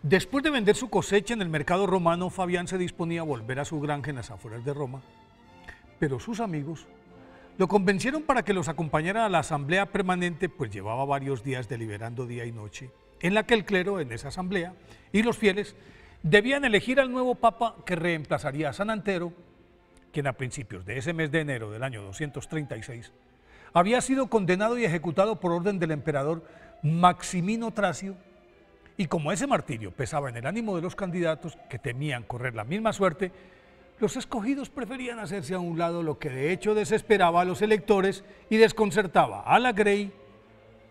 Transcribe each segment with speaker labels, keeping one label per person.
Speaker 1: Después de vender su cosecha en el mercado romano, Fabián se disponía a volver a su granja en las afueras de Roma, pero sus amigos lo convencieron para que los acompañara a la asamblea permanente, pues llevaba varios días deliberando día y noche, en la que el clero en esa asamblea y los fieles debían elegir al nuevo papa que reemplazaría a San Antero, quien a principios de ese mes de enero del año 236 había sido condenado y ejecutado por orden del emperador Maximino Tracio. Y como ese martirio pesaba en el ánimo de los candidatos que temían correr la misma suerte, los escogidos preferían hacerse a un lado, lo que de hecho desesperaba a los electores y desconcertaba a la Grey,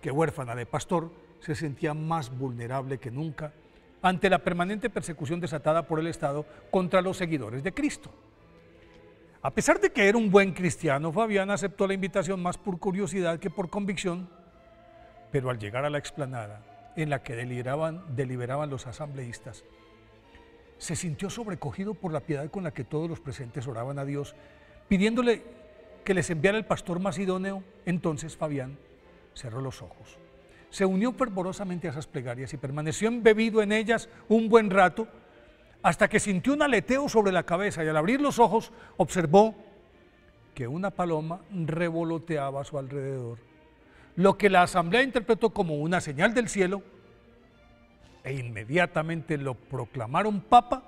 Speaker 1: que huérfana de pastor se sentía más vulnerable que nunca ante la permanente persecución desatada por el Estado contra los seguidores de Cristo. A pesar de que era un buen cristiano, Fabián aceptó la invitación más por curiosidad que por convicción, pero al llegar a la explanada en la que deliberaban los asambleístas, se sintió sobrecogido por la piedad con la que todos los presentes oraban a Dios, pidiéndole que les enviara el pastor más idóneo. Entonces Fabián cerró los ojos, se unió fervorosamente a esas plegarias y permaneció embebido en ellas un buen rato, hasta que sintió un aleteo sobre la cabeza y al abrir los ojos observó que una paloma revoloteaba a su alrededor, lo que la asamblea interpretó como una señal del cielo, e inmediatamente lo proclamaron papa,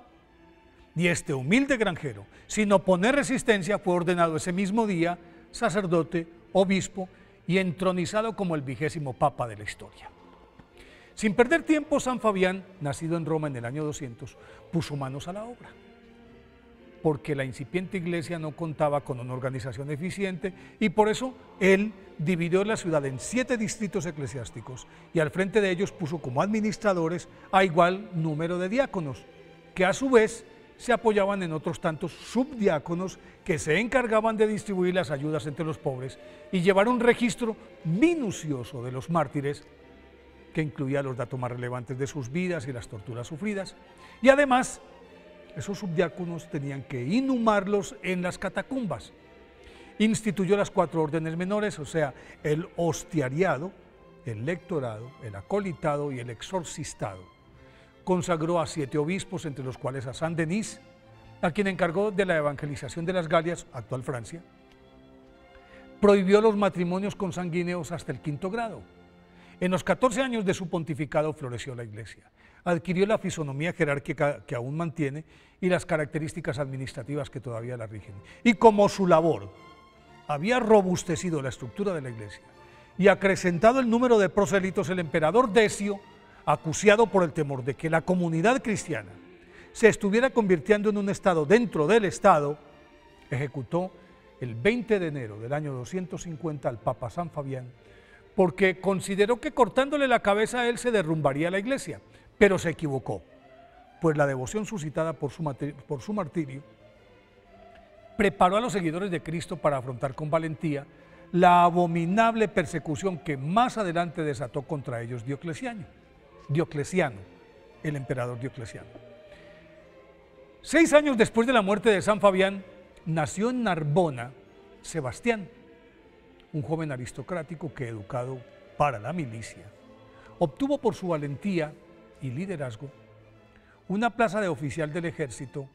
Speaker 1: y este humilde granjero, sin oponer resistencia, fue ordenado ese mismo día sacerdote, obispo y entronizado como el 20º papa de la historia. Sin perder tiempo, San Fabián, nacido en Roma en el año 200, puso manos a la obra, porque la incipiente iglesia no contaba con una organización eficiente y por eso él dividió la ciudad en 7 distritos eclesiásticos y al frente de ellos puso como administradores a igual número de diáconos, que a su vez se apoyaban en otros tantos subdiáconos que se encargaban de distribuir las ayudas entre los pobres y llevar un registro minucioso de los mártires, que incluía los datos más relevantes de sus vidas y las torturas sufridas, y además esos subdiáconos tenían que inhumarlos en las catacumbas. Instituyó las 4 órdenes menores, o sea, el hostiariado, el lectorado, el acolitado y el exorcistado. Consagró a 7 obispos, entre los cuales a San Denis, a quien encargó de la evangelización de las Galias, actual Francia. Prohibió los matrimonios consanguíneos hasta el 5º grado. En los 14 años de su pontificado floreció la Iglesia, adquirió la fisonomía jerárquica que aún mantiene y las características administrativas que todavía la rigen. Y como su labor había robustecido la estructura de la Iglesia y acrecentado el número de prosélitos, el emperador Decio, acuciado por el temor de que la comunidad cristiana se estuviera convirtiendo en un Estado dentro del Estado, ejecutó el 20 de enero del año 250 al Papa San Fabián, porque consideró que cortándole la cabeza a él se derrumbaría la Iglesia, pero se equivocó, pues la devoción suscitada por su martirio preparó a los seguidores de Cristo para afrontar con valentía la abominable persecución que más adelante desató contra ellos Diocleciano, el emperador Diocleciano. 6 años después de la muerte de San Fabián, nació en Narbona Sebastián, un joven aristocrático que, educado para la milicia, obtuvo por su valentía y liderazgo una plaza de oficial del ejército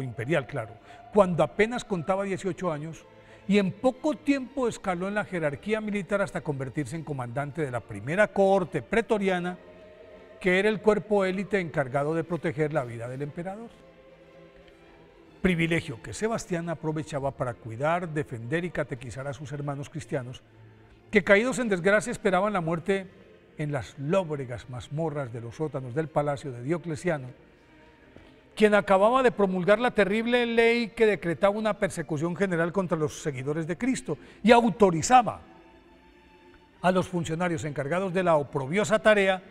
Speaker 1: imperial, claro, cuando apenas contaba 18 años, y en poco tiempo escaló en la jerarquía militar hasta convertirse en comandante de la primera cohorte pretoriana, que era el cuerpo élite encargado de proteger la vida del emperador. Privilegio que Sebastián aprovechaba para cuidar, defender y catequizar a sus hermanos cristianos, que caídos en desgracia esperaban la muerte en las lóbregas mazmorras de los sótanos del palacio de Diocleciano, quien acababa de promulgar la terrible ley que decretaba una persecución general contra los seguidores de Cristo y autorizaba a los funcionarios encargados de la oprobiosa tarea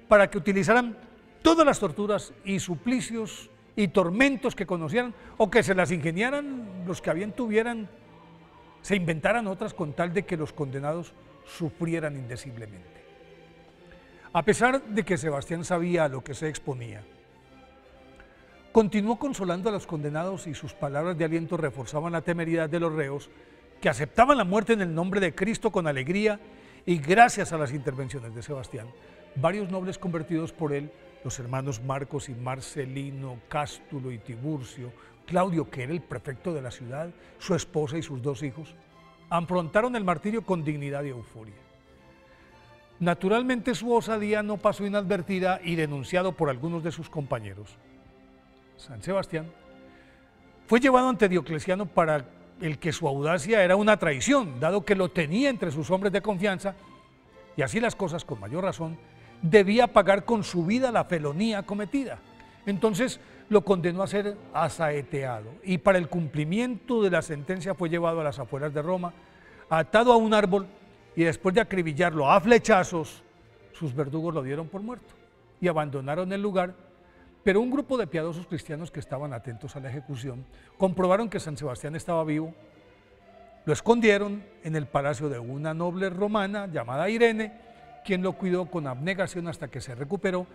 Speaker 1: para que utilizaran todas las torturas y suplicios y tormentos que conocieran, o que se las ingeniaran los que a bien tuvieran, se inventaran otras con tal de que los condenados sufrieran indeciblemente. A pesar de que Sebastián sabía a lo que se exponía, continuó consolando a los condenados y sus palabras de aliento reforzaban la temeridad de los reos, que aceptaban la muerte en el nombre de Cristo con alegría y gracias a las intervenciones de Sebastián, varios nobles convertidos por él, los hermanos Marcos y Marcelino, Cástulo y Tiburcio, Claudio, que era el prefecto de la ciudad, su esposa y sus 2 hijos, afrontaron el martirio con dignidad y euforia. Naturalmente su osadía no pasó inadvertida y denunciado por algunos de sus compañeros. San Sebastián fue llevado ante Diocleciano, para el que su audacia era una traición, dado que lo tenía entre sus hombres de confianza, y así las cosas con mayor razón, debía pagar con su vida la felonía cometida. Entonces lo condenó a ser asaeteado y para el cumplimiento de la sentencia fue llevado a las afueras de Roma, atado a un árbol, y después de acribillarlo a flechazos, sus verdugos lo dieron por muerto y abandonaron el lugar. Pero un grupo de piadosos cristianos que estaban atentos a la ejecución comprobaron que San Sebastián estaba vivo, lo escondieron en el palacio de una noble romana llamada Irene, quien lo cuidó con abnegación hasta que se recuperó,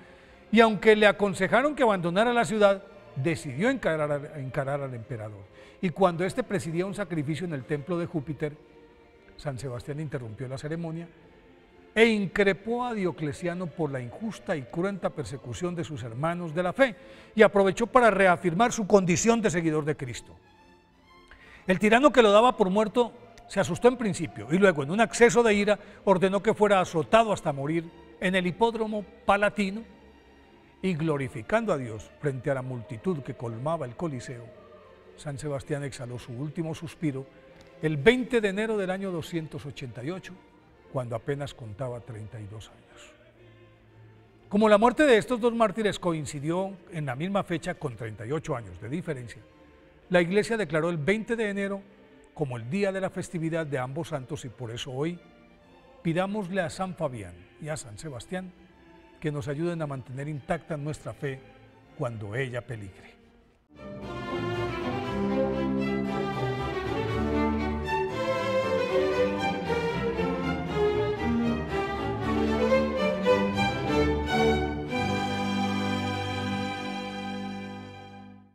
Speaker 1: y aunque le aconsejaron que abandonara la ciudad, decidió encarar al emperador. Y cuando éste presidía un sacrificio en el templo de Júpiter, San Sebastián interrumpió la ceremonia e increpó a Diocleciano por la injusta y cruenta persecución de sus hermanos de la fe, y aprovechó para reafirmar su condición de seguidor de Cristo. El tirano, que lo daba por muerto, se asustó en principio y luego, en un acceso de ira, ordenó que fuera azotado hasta morir en el hipódromo palatino, y glorificando a Dios frente a la multitud que colmaba el Coliseo, San Sebastián exhaló su último suspiro el 20 de enero del año 288, cuando apenas contaba 32 años. Como la muerte de estos 2 mártires coincidió en la misma fecha con 38 años de diferencia, la Iglesia declaró el 20 de enero como el día de la festividad de ambos santos, y por eso hoy pidámosle a San Fabián y a San Sebastián que nos ayuden a mantener intacta nuestra fe cuando ella peligre.